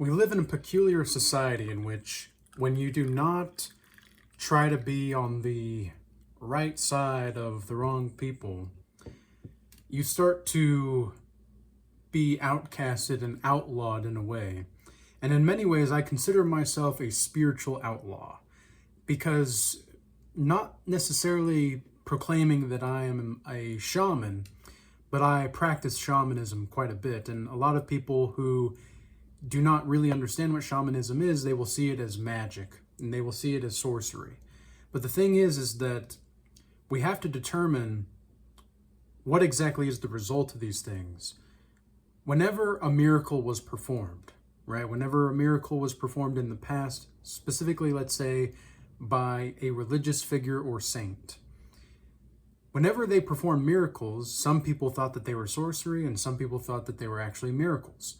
We live in a peculiar society in which, when you do not try to be on the right side of the wrong people, you start to be outcasted and outlawed in a way. And in many ways, I consider myself a spiritual outlaw, because not necessarily proclaiming that I am a shaman, but I practice shamanism quite a bit. And a lot of people who do not really understand what shamanism is, they will see it as magic and they will see it as sorcery. But the thing is that we have to determine what exactly is the result of these things. Whenever a miracle was performed, right? Whenever a miracle was performed in the past, specifically, let's say, by a religious figure or saint, whenever they performed miracles, some people thought that they were sorcery and some people thought that they were actually miracles.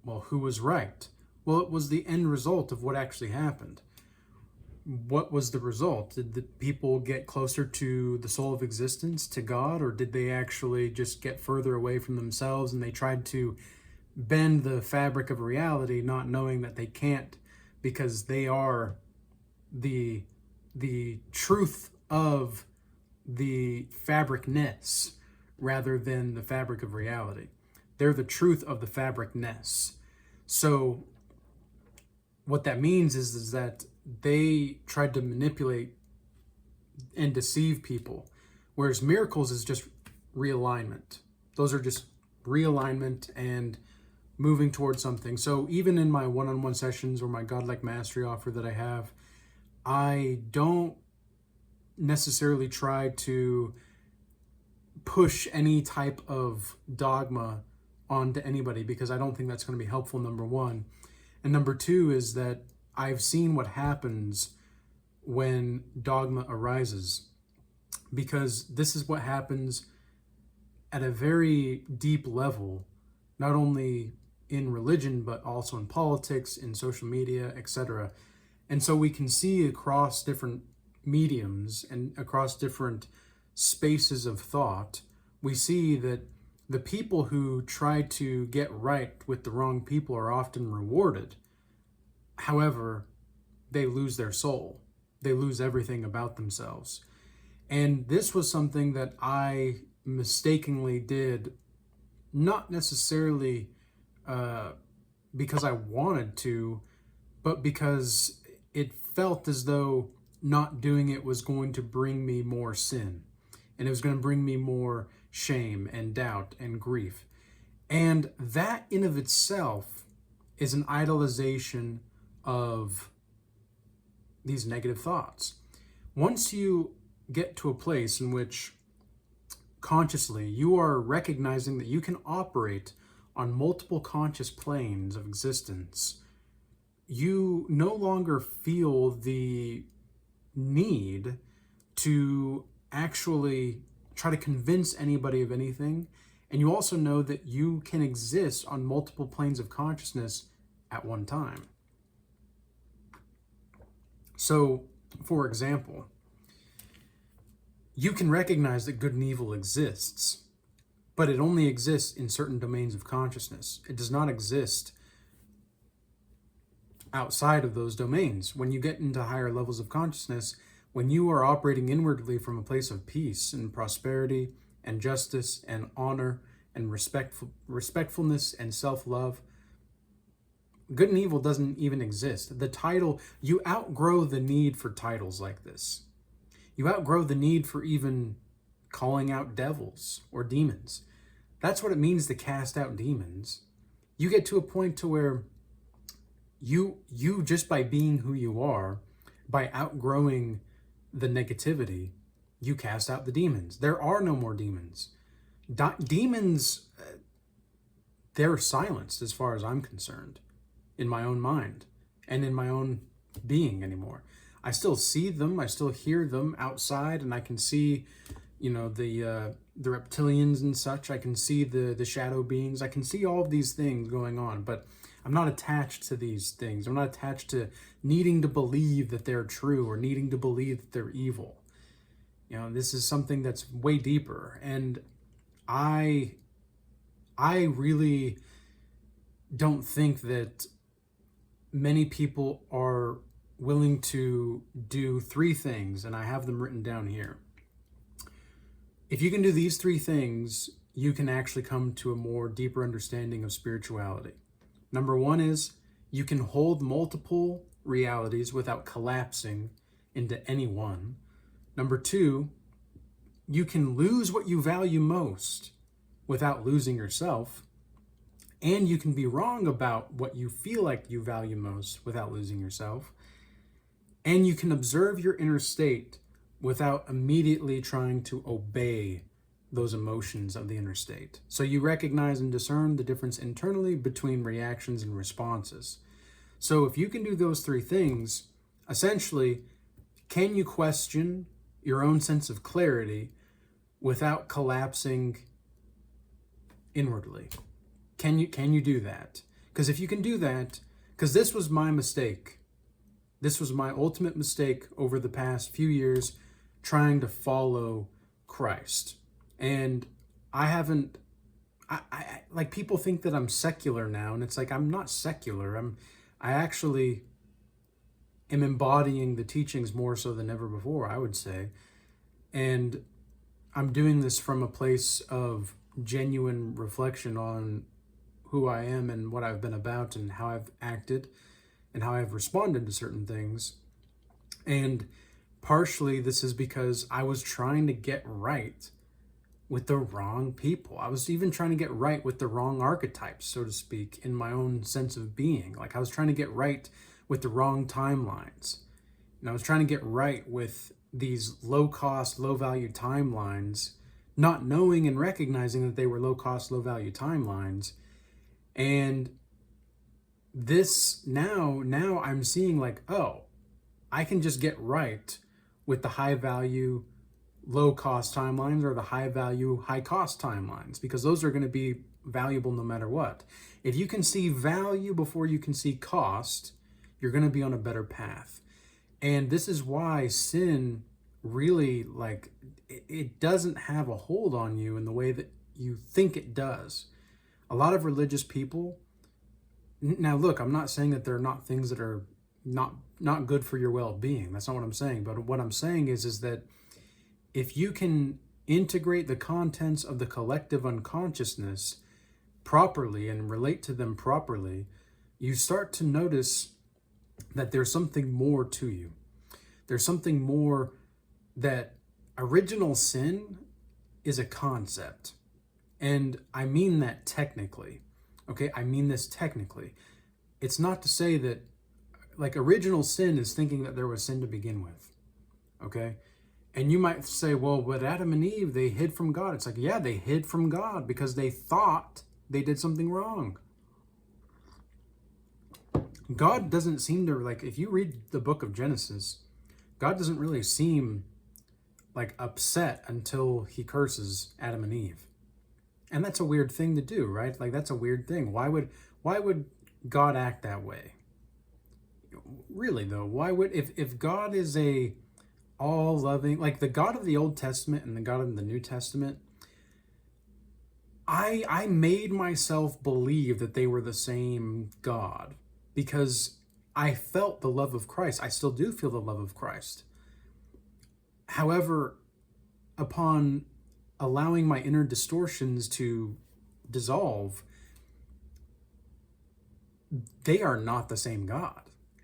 Well, who was right? Well, it was the end result of what actually happened. What was the result? Did the people get closer to the soul of existence, to God, or did they actually just get further away from themselves and they tried to bend the fabric of reality, not knowing that they can't, because they are the truth of the fabricness rather than the fabric of reality. They're the truth of the fabricness. So what that means is that they tried to manipulate and deceive people, whereas miracles is just realignment. Those are just realignment and moving towards something. So even in my one-on-one sessions or my godlike mastery offer that I have, I don't necessarily try to push any type of dogma onto anybody, because I don't think that's going to be helpful, number one. And number two is that I've seen what happens when dogma arises, because this is what happens at a very deep level, not only in religion, but also in politics, in social media, etc. And so we can see across different mediums and across different spaces of thought, we see that the people who try to get right with the wrong people are often rewarded. However, they lose their soul. They lose everything about themselves. And this was something that I mistakenly did, not necessarily because I wanted to, but because it felt as though not doing it was going to bring me more sin. And it was going to bring me more shame and doubt and grief. And that in of itself is an idolization of these negative thoughts. Once you get to a place in which consciously you are recognizing that you can operate on multiple conscious planes of existence, you no longer feel the need to actually try to convince anybody of anything. And you also know that you can exist on multiple planes of consciousness at one time. So, for example, you can recognize that good and evil exists, but it only exists in certain domains of consciousness. It does not exist outside of those domains. When you get into higher levels of consciousness, when you are operating inwardly from a place of peace and prosperity and justice and honor and respectfulness and self-love, good and evil doesn't even exist. The title, you outgrow the need for titles like this. You outgrow the need for even calling out devils or demons. That's what it means to cast out demons. You get to a point to where you just by being who you are, by outgrowing the negativity, you cast out the demons. There are no more demons. Demons, they're silenced as far as I'm concerned, in my own mind and in my own being anymore. I still see them, I still hear them outside, and I can see, the reptilians and such. I can see the shadow beings. I can see all of these things going on, but I'm not attached to these things. I'm not attached to needing to believe that they're true or needing to believe that they're evil. This is something that's way deeper. And I really don't think that many people are willing to do 3 things, and I have them written down here. If you can do these 3 things, you can actually come to a more deeper understanding of spirituality. Number 1 is you can hold multiple realities without collapsing into any one. Number 2, you can lose what you value most without losing yourself. And you can be wrong about what you feel like you value most without losing yourself. And you can observe your inner state without immediately trying to obey those emotions of the inner state. So you recognize and discern the difference internally between reactions and responses. So if you can do those 3 things, essentially, can you question your own sense of clarity without collapsing inwardly? Can you do that? Because if you can do that, because this was my mistake. This was my ultimate mistake over the past few years trying to follow Christ. And I like, people think that I'm secular now, and it's like, I'm not secular. I actually am embodying the teachings more so than ever before, I would say. And I'm doing this from a place of genuine reflection on who I am and what I've been about and how I've acted and how I've responded to certain things. And partially this is because I was trying to get right with the wrong people. I was even trying to get right with the wrong archetypes, so to speak, in my own sense of being. Like, I was trying to get right with the wrong timelines. And I was trying to get right with these low-cost, low-value timelines, not knowing and recognizing that they were low-cost, low-value timelines. And this now I'm seeing, like, oh, I can just get right with the high-value, low-cost timelines or the high-value, high-cost timelines, because those are going to be valuable no matter what. If you can see value before you can see cost, you're going to be on a better path. And this is why sin really, like, it doesn't have a hold on you in the way that you think it does. A lot of religious people, now look, I'm not saying that there are not things that are not good for your well-being. That's not what I'm saying. But what I'm saying is that if you can integrate the contents of the collective unconsciousness properly and relate to them properly, you start to notice that there's something more to you. There's something more, that original sin is a concept. And I mean that technically. Okay, I mean this technically. It's not to say that, like, original sin is thinking that there was sin to begin with. Okay? And you might say, well, but Adam and Eve, they hid from God. It's like, yeah, they hid from God because they thought they did something wrong. God doesn't seem to, like, if you read the book of Genesis, God doesn't really seem, like, upset until he curses Adam and Eve. And that's a weird thing to do, right? Like, that's a weird thing. Why would God act that way? Really, though, why would, if God is a all-loving, like the God of the Old Testament and the God of the New Testament, I made myself believe that they were the same God because I felt the love of Christ. I still do feel the love of Christ. However, upon allowing my inner distortions to dissolve, they are not the same God.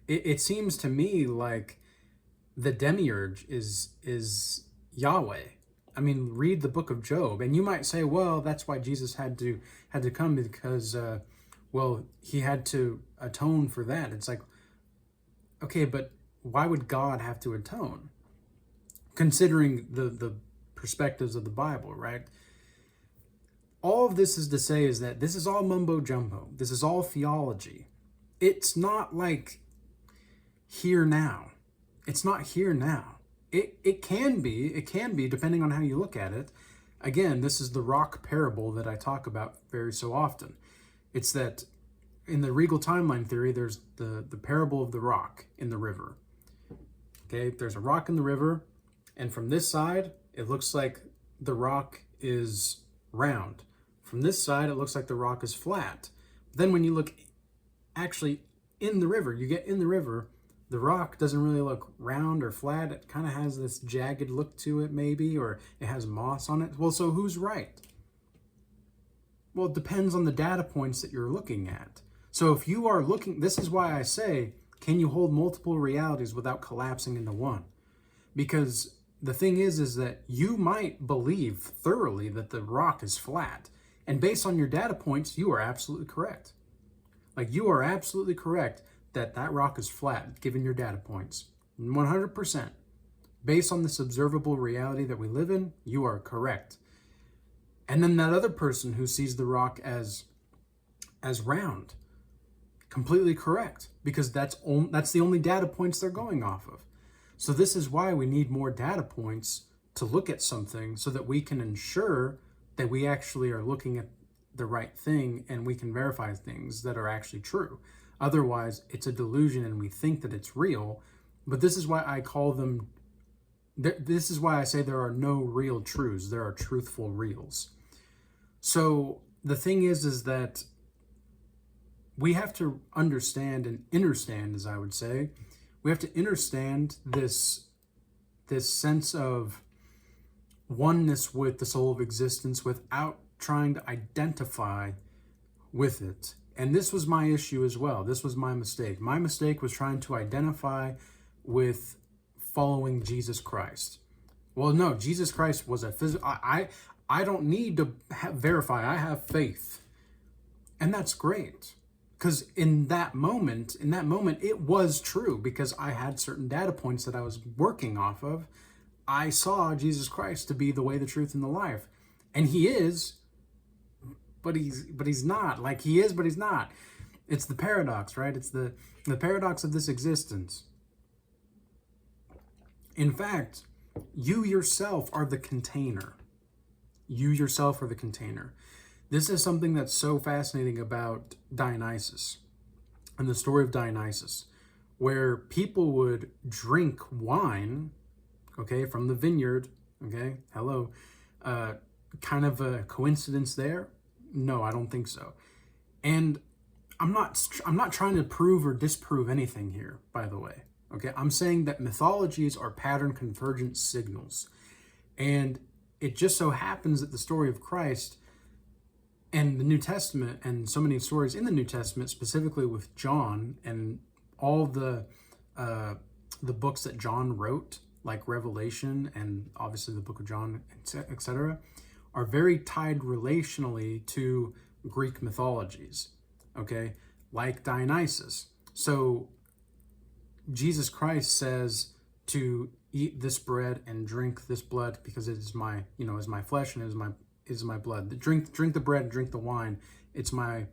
It seems to me like the demiurge is Yahweh. I mean, read the book of Job, and you might say, well, that's why Jesus had to come, because well, he had to atone for that. It's like, okay, but why would God have to atone, considering the perspectives of the Bible, right? All of this is to say is that this is all mumbo jumbo. This is all theology. It's not like here now. It's not here now. It can be depending on how you look at it. Again, this is the rock parable that I talk about very so often. It's that in the Regal timeline theory, there's the parable of the rock in the river. Okay, there's a rock in the river, and from this side, it looks like the rock is round. From this side, it looks like the rock is flat. Then when you look actually in the river. You get in the river, the rock doesn't really look round or flat. It kind of has this jagged look to it, maybe, or it has moss on it. Well, so who's right? Well, it depends on the data points that you're looking at. So if you are looking, this is why I say, can you hold multiple realities without collapsing into one? Because the thing is that you might believe thoroughly that the rock is flat. And based on your data points, you are absolutely correct. Like, you are absolutely correct that that rock is flat, given your data points. 100%. Based on this observable reality that we live in, you are correct. And then that other person who sees the rock as round, completely correct, because that's the only data points they're going off of. So this is why we need more data points to look at something, so that we can ensure that we actually are looking at the right thing and we can verify things that are actually true. Otherwise, it's a delusion and we think that it's real. But this is why I call them, this is why I say there are no real truths. There are truthful reals. So the thing is that we have to understand and understand, as I would say, we have to understand this sense of oneness with the soul of existence without trying to identify with it. And this was my issue as well. This was my mistake. My mistake was trying to identify with following Jesus Christ. Well, no, Jesus Christ was a physical. I don't need to verify. I have faith. And that's great. Because in that moment, it was true, because I had certain data points that I was working off of. I saw Jesus Christ to be the way, the truth, and the life. And he is, but he's not. Like, he is, but he's not. It's the paradox, right? It's the paradox of this existence. In fact, you yourself are the container. You yourself are the container. This is something that's so fascinating about Dionysus and the story of Dionysus, where people would drink wine, okay, from the vineyard, okay, hello, kind of a coincidence there? No, I don't think so. And I'm not trying to prove or disprove anything here, by the way, okay? I'm saying that mythologies are pattern convergent signals. And it just so happens that the story of Christ and the New Testament, and so many stories in the New Testament, specifically with John and all the books that John wrote, like Revelation and obviously the book of John, etc., are very tied relationally to Greek mythologies, okay, like Dionysus. So Jesus Christ says to eat this bread and drink this blood because it is my, is my flesh and is my blood. Drink the bread and drink the wine. It's my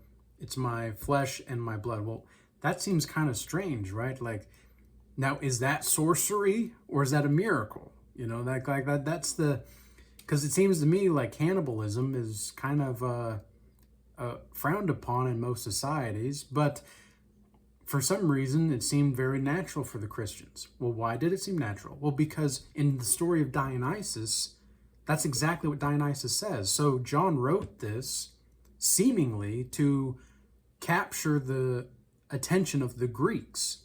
flesh and my blood. Well, that seems kind of strange, right? Like, now, is that sorcery or is that a miracle? That's the, because it seems to me like cannibalism is kind of frowned upon in most societies, but for some reason it seemed very natural for the Christians. Well, why did it seem natural? Well, because in the story of Dionysus, that's exactly what Dionysus says. So John wrote this seemingly to capture the attention of the Greeks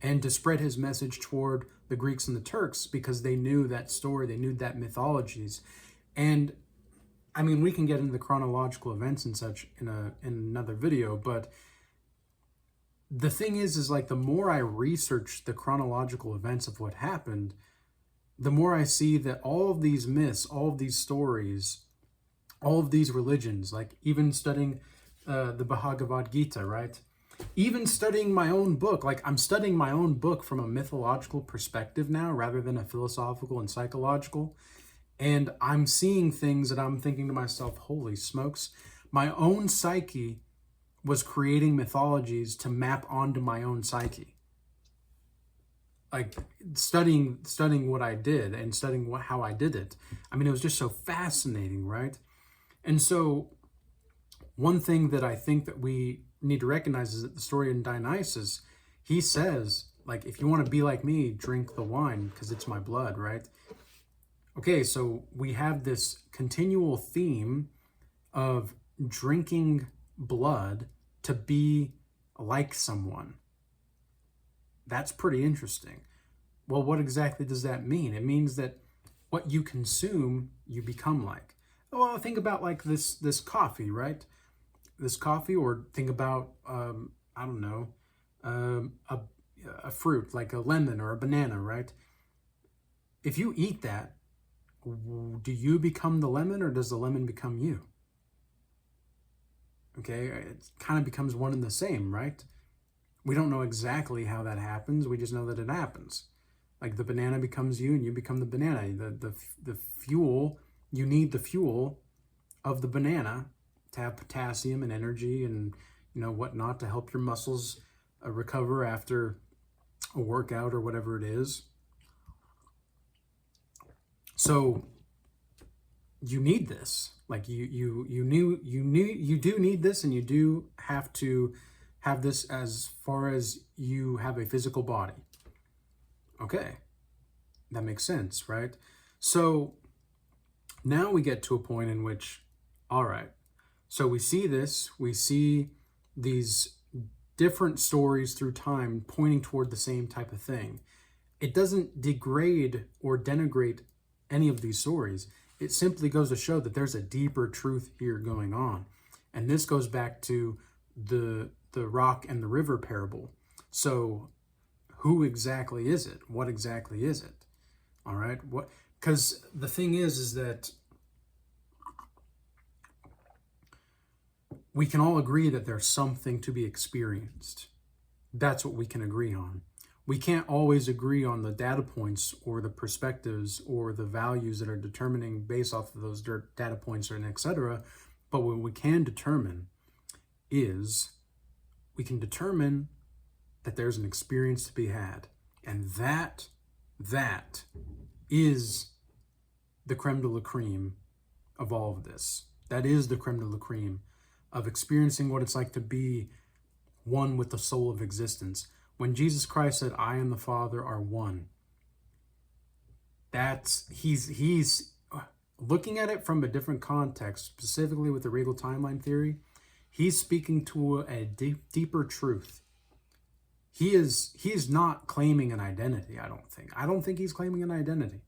and to spread his message toward the Greeks and the Turks, because they knew that story, they knew that mythologies. And I mean, we can get into the chronological events and such in another video, but the thing is like, the more I research the chronological events of what happened, the more I see that all of these myths, all of these stories, all of these religions, like even studying the Bhagavad Gita, right? Even studying my own book, like I'm studying my own book from a mythological perspective now, rather than a philosophical and psychological. And I'm seeing things that I'm thinking to myself, holy smokes, my own psyche was creating mythologies to map onto my own psyche. Like studying what I did and studying how I did it. I mean, it was just so fascinating, right? And so one thing that I think that we need to recognize is that the story in Dionysus, he says, like, if you want to be like me, drink the wine because it's my blood, right? Okay, so we have this continual theme of drinking blood to be like someone. That's pretty interesting. Well, what exactly does that mean? It means that what you consume, you become like. Well, think about like this coffee, right? This coffee, or think about I don't know, a fruit like a lemon or a banana, right? If you eat that, do you become the lemon or does the lemon become you? Okay, it kind of becomes one and the same, right? We don't know exactly how that happens. We just know that it happens. Like the banana becomes you and you become the banana. The fuel, you need the fuel of the banana to have potassium and energy and whatnot to help your muscles recover after a workout or whatever it is. So you need this. Like you do need this, and you do have to have this as far as you have a physical body. Okay, that makes sense, right? So now we get to a point in which, all right, so we see this, we see these different stories through time pointing toward the same type of thing. It doesn't degrade or denigrate any of these stories. It simply goes to show that there's a deeper truth here going on. And this goes back to the rock and the river parable. So who exactly is it? What exactly is it? All right. What? Because the thing is that we can all agree that there's something to be experienced. That's what we can agree on. We can't always agree on the data points or the perspectives or the values that are determining based off of those data points and etc. But what we can determine is we can determine that there's an experience to be had. And that is the creme de la creme of all of this. That is the creme de la creme of experiencing what it's like to be one with the soul of existence. When Jesus Christ said, I and the Father are one, he's looking at it from a different context, specifically with the Regal timeline theory. He's speaking to a deeper truth. He is not claiming an identity, I don't think. I don't think he's claiming an identity.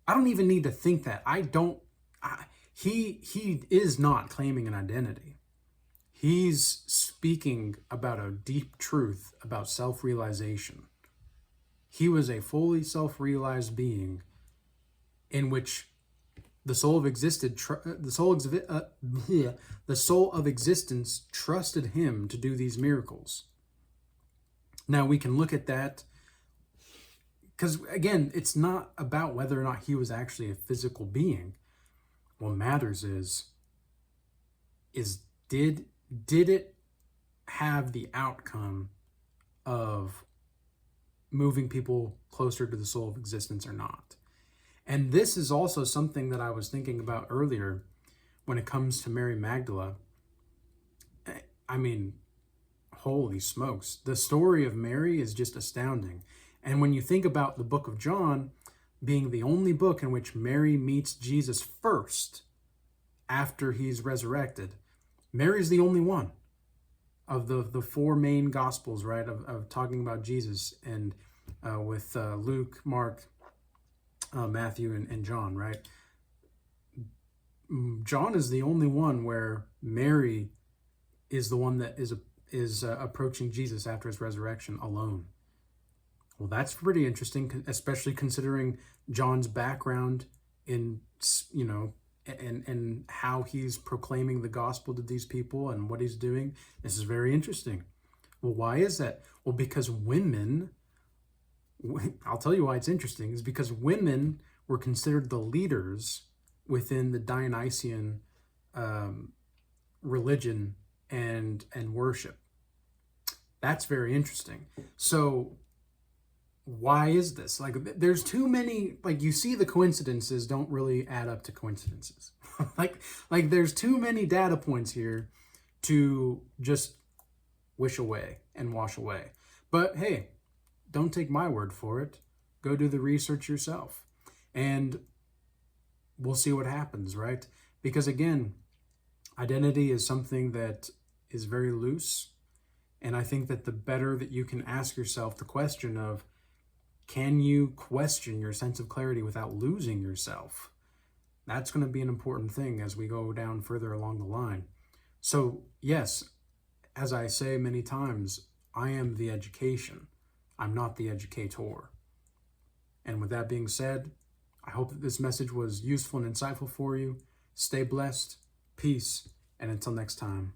I don't even need to think that. He is not claiming an identity. He's speaking about a deep truth about self-realization. He was a fully self-realized being in which the soul of existence trusted him to do these miracles. Now we can look at that because, again, it's not about whether or not he was actually a physical being. What matters is did it have the outcome of moving people closer to the soul of existence or not? And this is also something that I was thinking about earlier when it comes to Mary Magdalene. I mean, holy smokes. The story of Mary is just astounding. And when you think about the book of John being the only book in which Mary meets Jesus first after he's resurrected, Mary's the only one of the four main gospels, right, of talking about Jesus, and with Luke, Mark, Matthew, and John, right? John is the only one where Mary is the one that is approaching Jesus after his resurrection alone. Well, that's pretty interesting, especially considering John's background in, and how he's proclaiming the gospel to these people and what he's doing. This is very interesting. Well, why is that? Well, because women, I'll tell you why it's interesting, is because women were considered the leaders within the Dionysian religion and worship. That's very interesting. So why is this? Like, there's too many, like, you see the coincidences don't really add up to coincidences. like there's too many data points here to just wish away and wash away. But hey, don't take my word for it. Go do the research yourself. And we'll see what happens, right? Because again, identity is something that is very loose. And I think that the better that you can ask yourself the question of, can you question your sense of clarity without losing yourself? That's going to be an important thing as we go down further along the line. So yes, as I say many times, I am the education. I'm not the educator. And with that being said, I hope that this message was useful and insightful for you. Stay blessed, peace, and until next time.